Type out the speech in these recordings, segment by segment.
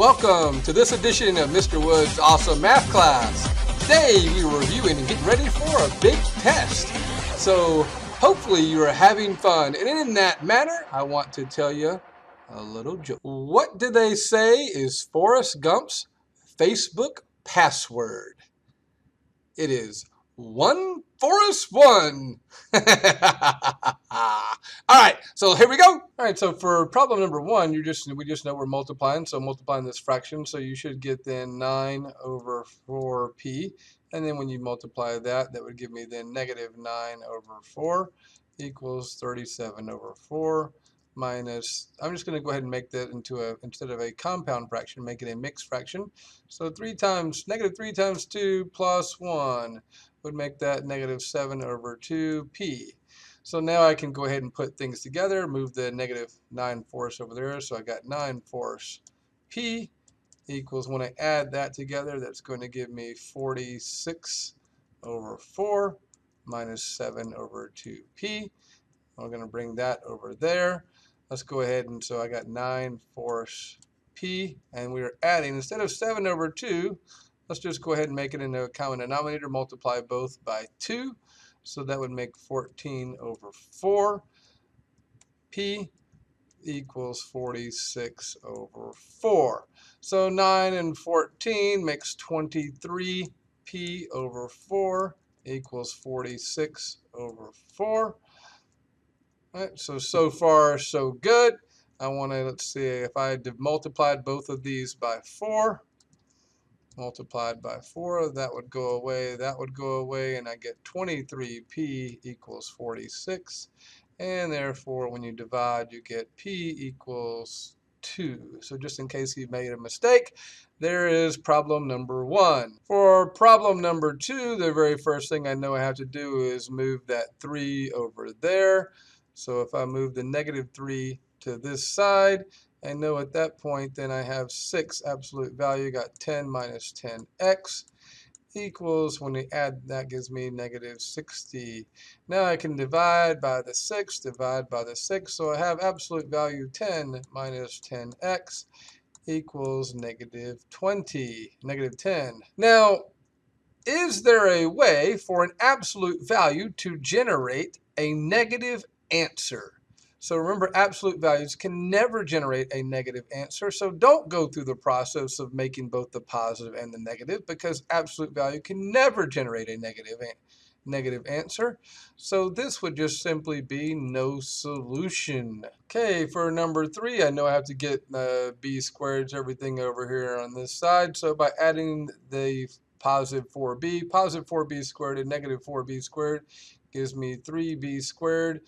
Welcome to this edition of Mr. Wood's Awesome Math Class. Today we are reviewing and getting ready for a big test. So hopefully you are having fun. And in that manner, I want to tell you a little joke. What do they say is Forrest Gump's Facebook password? It is 1 Forrest 1. All right, so here we go. All right, so for problem number 1, we just know we're multiplying, so multiplying this fraction, so you should get then 9 over 4p, and then when you multiply that, that would give me then negative 9 over 4 equals 37 over 4 minus, I'm just going to go ahead and make that into instead of a compound fraction, make it a mixed fraction. So negative 3 times 2 plus 1 would make that negative 7 over 2p. So now I can go ahead and put things together, move the negative 9 fourths over there. So I got 9 fourths p equals, when I add that together, that's going to give me 46 over 4 minus 7 over 2p. We're going to bring that over there. Let's go ahead and so I got 9 fourths p, and we're adding, instead of 7 over 2, let's just go ahead and make it into a common denominator, multiply both by 2. So that would make 14 over 4 p equals 46 over 4. So 9 and 14 makes 23 p over 4 equals 46 over 4. All right, so far so good. I want to, let's see, if I had multiplied both of these by 4, multiplied by 4, that would go away, and I get 23p equals 46. And therefore, when you divide, you get p equals 2. So just in case you made a mistake, there is problem number 1. For problem number 2, the very first thing I know I have to do is move that 3 over there. So if I move the negative 3 to this side, I know at that point then I have 6 absolute value, got 10 minus 10x equals, when we add that gives me negative 60. Now I can divide by the 6, divide by the 6, so I have absolute value 10 minus 10x equals negative 20, negative 10. Now, is there a way for an absolute value to generate a negative answer? So remember, absolute values can never generate a negative answer. So don't go through the process of making both the positive and the negative, because absolute value can never generate a negative answer. So this would just simply be no solution. Okay, for number 3, I know I have to get b squareds, everything over here on this side. So by adding the positive 4b squared and negative 4b squared gives me 3b squared.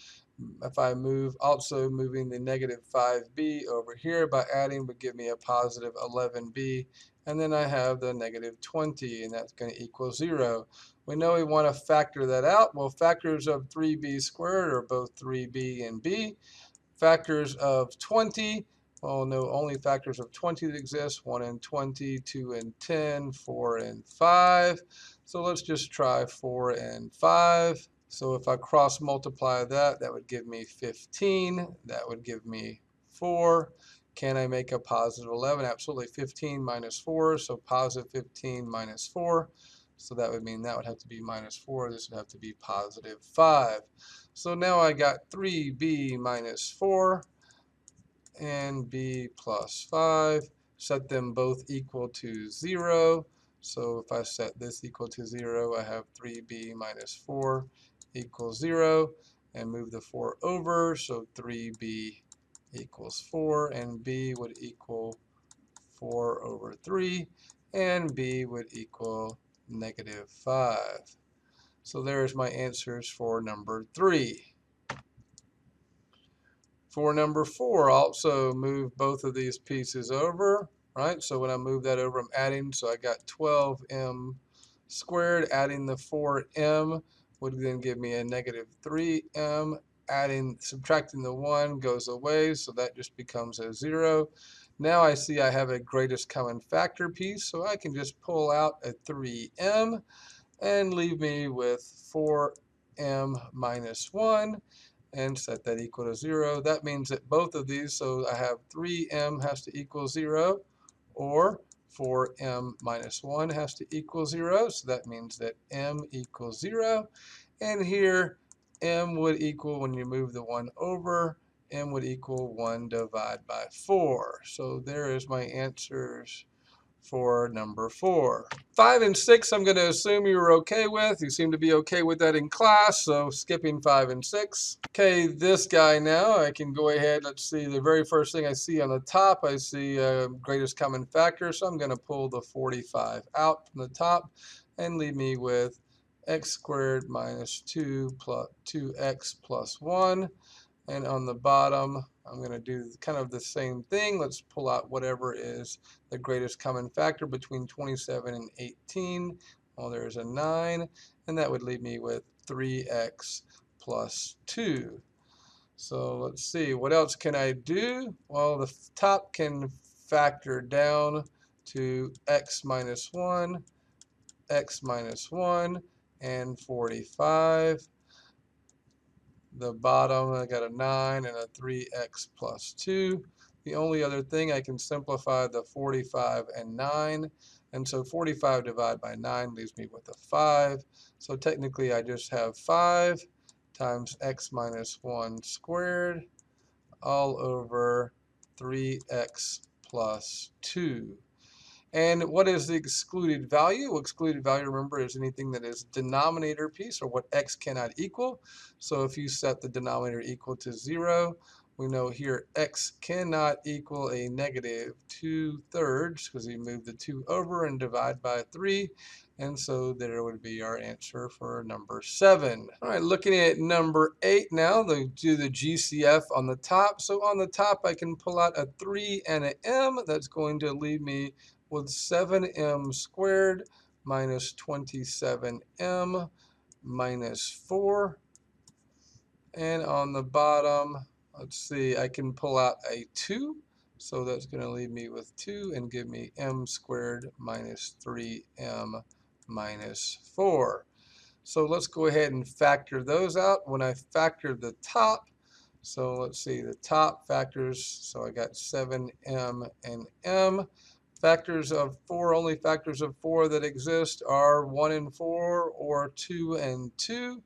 If I also moving the negative 5b over here by adding would give me a positive 11b. And then I have the negative 20, and that's going to equal 0. We know we want to factor that out. Well, factors of 3b squared are both 3b and b. Factors of 20, well, no, only factors of 20 that exist, 1 and 20, 2 and 10, 4 and 5. So let's just try 4 and 5. So if I cross multiply that, that would give me 15. That would give me 4. Can I make a positive 11? Absolutely. 15 minus 4, so positive 15 minus 4. So that would mean that would have to be minus 4. This would have to be positive 5. So now I got 3b minus 4 and b plus 5. Set them both equal to 0. So if I set this equal to 0, I have 3b minus 4 equals 0, and move the 4 over, so 3b equals 4, and b would equal 4 over 3, and b would equal negative 5. So there's my answers for number 3. For number 4, also move both of these pieces over, right? So when I move that over, I'm adding, so I got 12m squared, adding the 4m would then give me a negative 3m. Subtracting the 1 goes away, so that just becomes a 0. Now I see I have a greatest common factor piece, so I can just pull out a 3m and leave me with 4m minus 1 and set that equal to 0. That means that both of these, so I have 3m has to equal 0, or 4m minus 1 has to equal 0. So that means that m equals 0. And here, m would equal, when you move the 1 over, m would equal 1 divided by 4. So there is my answers for number 4. 5 and 6, I'm going to assume you were okay with. You seem to be okay with that in class, so skipping 5 and 6. Okay, this guy now, I can go ahead. Let's see, the very first thing I see on the top, I see greatest common factor, so I'm going to pull the 45 out from the top and leave me with x squared minus 2x plus 1. And on the bottom, I'm going to do kind of the same thing. Let's pull out whatever is the greatest common factor between 27 and 18. Well, there's a 9, and that would leave me with 3x plus 2. So let's see, what else can I do? Well, the top can factor down to x minus 1, x minus 1, and 45. The bottom, I got a 9 and a 3x plus 2. The only other thing, I can simplify the 45 and 9. And so 45 divided by 9 leaves me with a 5. So technically, I just have 5 times x minus 1 squared all over 3x plus 2. And what is the excluded value? Well, excluded value, remember, is anything that is denominator piece or what x cannot equal. So if you set the denominator equal to 0, we know here x cannot equal a negative 2/3 because we move the 2 over and divide by 3. And so there would be our answer for number 7. All right, looking at number 8 now, do the GCF on the top. So on the top, I can pull out a 3 and an m. That's going to leave me with 7m squared minus 27m minus 4. And on the bottom, let's see, I can pull out a 2. So that's going to leave me with 2 and give me m squared minus 3m minus 4. So let's go ahead and factor those out. When I factor the top, so let's see, the top factors, so I got 7m and m. Factors of 4, only factors of 4 that exist are 1 and 4 or 2 and 2.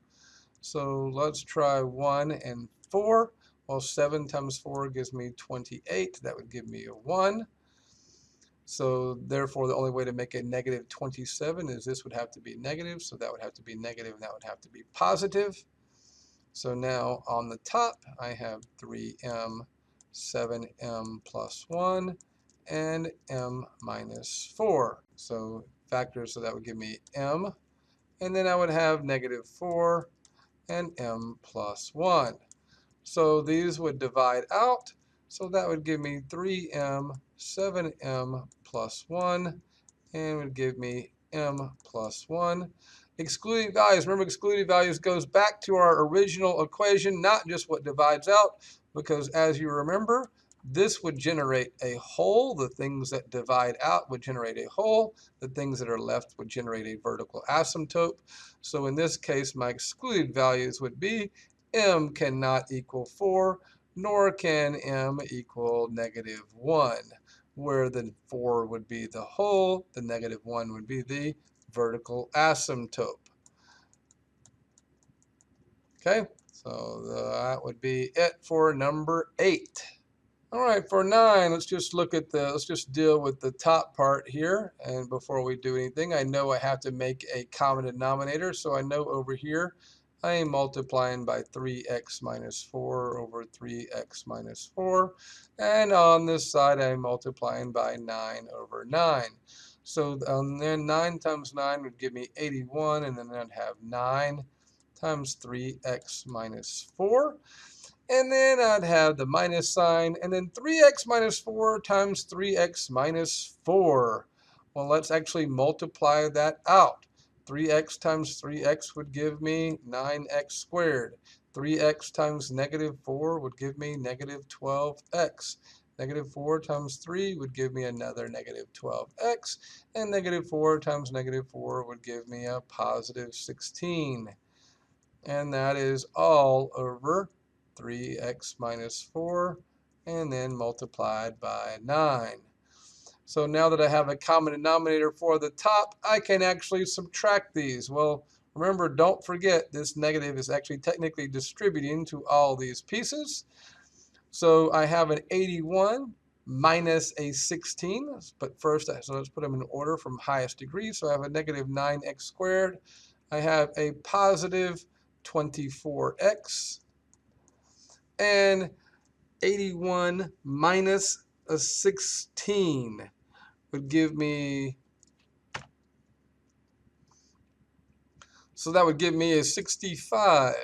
So let's try 1 and 4. Well, 7 times 4 gives me 28. That would give me a 1. So therefore, the only way to make a negative 27 is this would have to be negative. So that would have to be negative, and that would have to be positive. So now on the top, I have 3m, 7m plus 1, and m minus 4. So factors, so that would give me m. And then I would have negative 4 and m plus 1. So these would divide out. So that would give me 3m, 7m plus 1, and would give me m plus 1. Excluding values, remember excluding values goes back to our original equation, not just what divides out, because as you remember, this would generate a whole. The things that divide out would generate a whole. The things that are left would generate a vertical asymptote. So in this case, my excluded values would be m cannot equal 4, nor can m equal negative 1, where the 4 would be the whole, the negative 1 would be the vertical asymptote. Okay, so that would be it for number 8. All right, for 9, let's just deal with the top part here. And before we do anything, I know I have to make a common denominator. So I know over here, I am multiplying by 3x minus 4 over 3x minus 4. And on this side, I'm multiplying by 9 over 9. So then 9 times 9 would give me 81, and then I'd have 9 times 3x minus 4. And then I'd have the minus sign, and then 3x minus 4 times 3x minus 4. Well, let's actually multiply that out. 3x times 3x would give me 9x squared. 3x times negative 4 would give me negative 12x. Negative 4 times 3 would give me another negative 12x. And negative 4 times negative 4 would give me a positive 16. And that is all over 3x minus 4, and then multiplied by 9. So now that I have a common denominator for the top, I can actually subtract these. Well, remember, don't forget this negative is actually technically distributing to all these pieces. So I have an 81 minus a 16. But first, so let's put them in order from highest degree. So I have a negative 9x squared. I have a positive 24x. And 81 minus a 16 would give me, so that would give me a 65.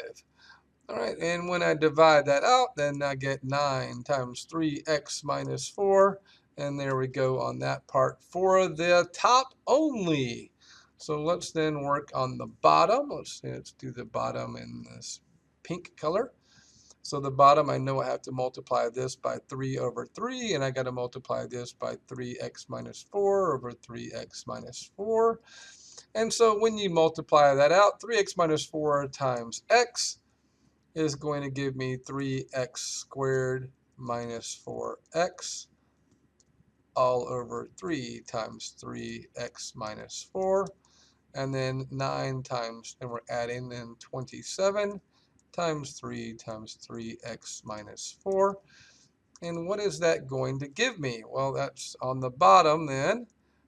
All right, and when I divide that out, then I get 9 times 3x minus 4. And there we go on that part for the top only. So let's then work on the bottom. Let's do the bottom in this pink color. So the bottom, I know I have to multiply this by 3 over 3, and I got to multiply this by 3x minus 4 over 3x minus 4. And so when you multiply that out, 3x minus 4 times x is going to give me 3x squared minus 4x all over 3 times 3x minus 4. And then 9 times, and we're adding in 27 times 3 times 3x minus 4. And what is that going to give me? Well, that's on the bottom then.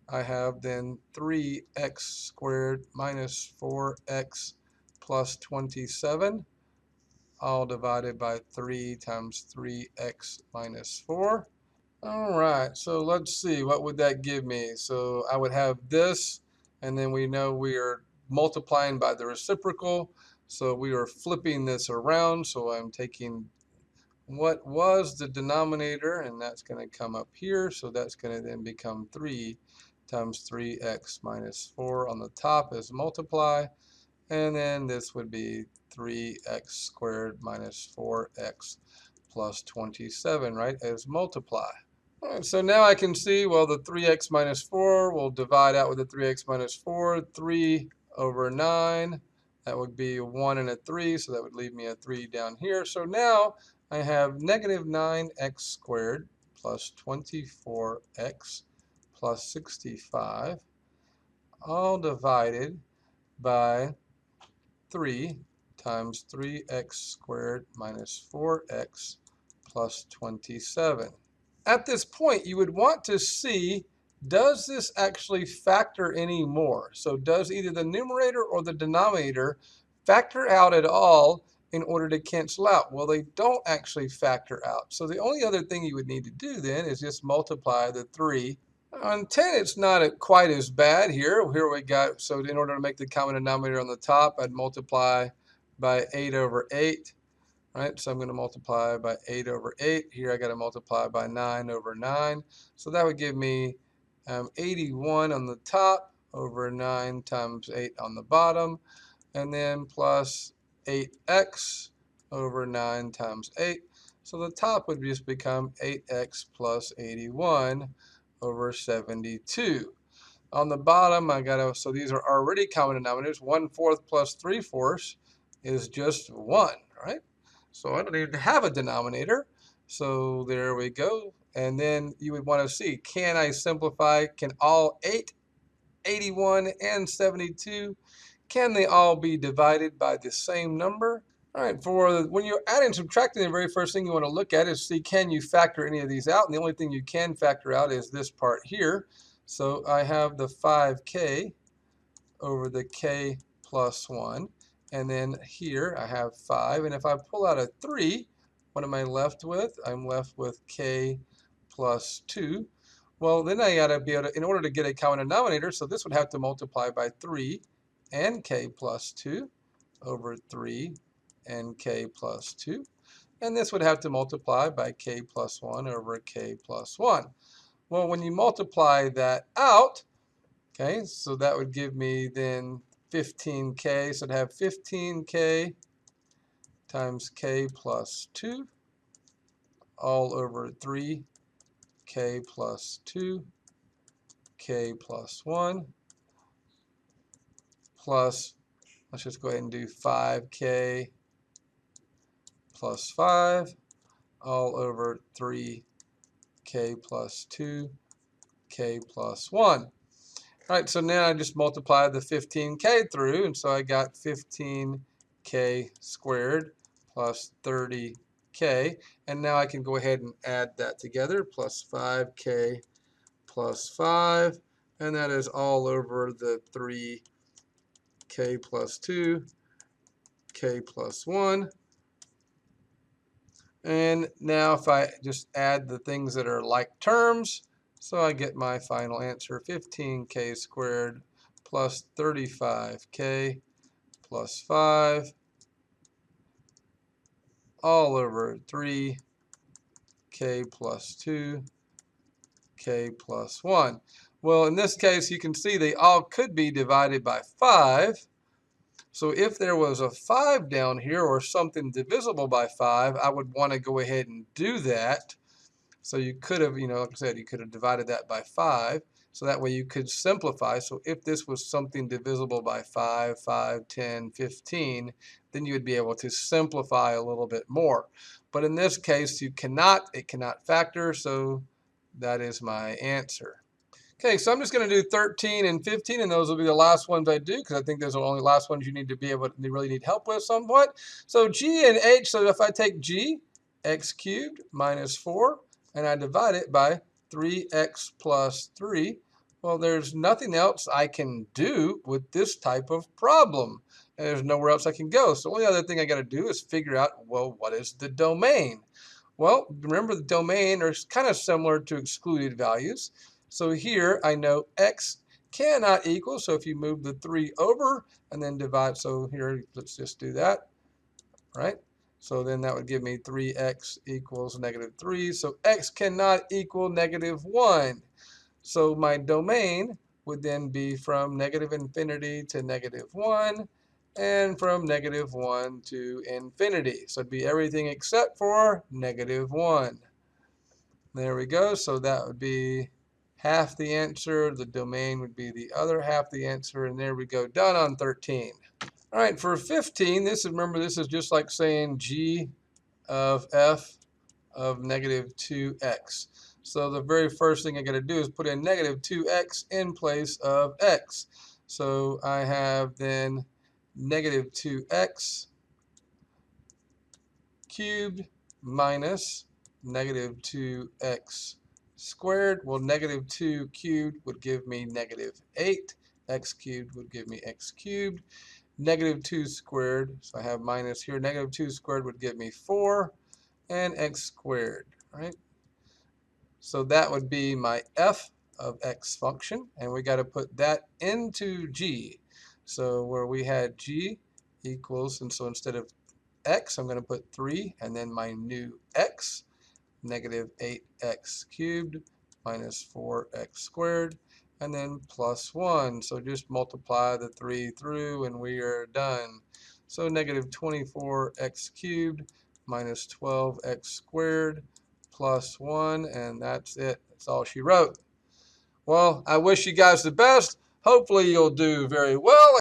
I have then 3x squared minus 4x plus 27, all divided by 3 times 3x minus 4. All right, so let's see, what would that give me? So I would have this, and then we know we are multiplying by the reciprocal, so we are flipping this around. So I'm taking what was the denominator, and that's going to come up here. So that's going to then become 3 times 3x minus 4 on the top as multiply. And then this would be 3x squared minus 4x plus 27, right, as multiply. All right, so now I can see, well, the 3x minus 4 will divide out with the 3x minus 4. 3 over 9. That would be a 1 and a 3, so that would leave me a 3 down here. So now I have negative 9x squared plus 24x plus 65, all divided by 3 times 3x squared minus 4x plus 27. At this point, you would want to see, does this actually factor any more? So does either the numerator or the denominator factor out at all in order to cancel out? Well, they don't actually factor out. So the only other thing you would need to do then is just multiply the 3. On 10, it's not quite as bad here. Here we got, so in order to make the common denominator on the top, I'd multiply by 8 over 8. Right, so I'm going to multiply by 8 over 8. Here I got to multiply by 9 over 9. So that would give me 81 on the top over 9 times 8 on the bottom. And then plus 8x over 9 times 8. So the top would just become 8x plus 81 over 72. On the bottom, I got to, so these are already common denominators. 1/4 plus 3/4 is just 1, right? So I don't even have a denominator. So there we go. And then you would want to see, can I simplify? Can all 8, 81, and 72, can they all be divided by the same number? All right, when you're adding and subtracting, the very first thing you want to look at is see, can you factor any of these out? And the only thing you can factor out is this part here. So I have the 5k over the k plus 1. And then here I have 5. And if I pull out a 3, what am I left with? I'm left with k plus 2. Well, then I got to be able to, in order to get a common denominator, so this would have to multiply by 3 and k plus 2 over 3 and k plus 2. And this would have to multiply by k plus 1 over k plus 1. Well, when you multiply that out, okay, so that would give me then 15k. So I'd have 15k times k plus 2 all over 3k plus 2, k plus 1, plus, let's just go ahead and do 5k plus 5 all over 3k plus 2, k plus 1. All right, so now I just multiply the 15k through, and so I got 15k squared plus 30k, and now I can go ahead and add that together, plus 5k plus 5, and that is all over the 3k plus 2, k plus 1. And now if I just add the things that are like terms, so I get my final answer, 15k squared plus 35k plus 5 all over 3k plus 2, k plus 1. Well, in this case, you can see they all could be divided by 5. So if there was a 5 down here or something divisible by 5, I would want to go ahead and do that. So you could have, like I said, you could have divided that by 5. So that way you could simplify. So if this was something divisible by 5, 5, 10, 15, then you would be able to simplify a little bit more. But in this case, it cannot factor, so that is my answer. Okay, so I'm just going to do 13 and 15, and those will be the last ones I do, because I think those are the only last ones you need to be able to really need help with somewhat. So g and h, so if I take g, x cubed minus 4, and I divide it by 3x plus 3, well, there's nothing else I can do with this type of problem. And there's nowhere else I can go. So the only other thing I got to do is figure out, well, what is the domain? Well, remember the domain is kind of similar to excluded values. So here I know x cannot equal, so if you move the 3 over and then divide, so here let's just do that, right? So then that would give me 3x equals negative 3. So x cannot equal negative 1. So my domain would then be from negative infinity to negative 1 and from negative 1 to infinity. So it'd be everything except for negative 1. There we go. So that would be half the answer. The domain would be the other half the answer. And there we go. Done on 13. All right, for 15, remember, this is just like saying g of f of negative 2x. So the very first thing I got to do is put in negative 2x in place of x. So I have then negative 2x cubed minus negative 2x squared. Well, negative 2 cubed would give me negative 8. X cubed would give me x cubed. Negative 2 squared, so I have minus here. Negative 2 squared would give me 4, and x squared, right? So that would be my f of x function, and we got to put that into g. So where we had g equals, and so instead of x, I'm going to put 3, and then my new x, negative 8x cubed minus 4x squared, and then plus 1. So just multiply the 3 through, and we are done. So negative 24x cubed minus 12x squared plus 1, and that's it. That's all she wrote. Well, I wish you guys the best. Hopefully you'll do very well.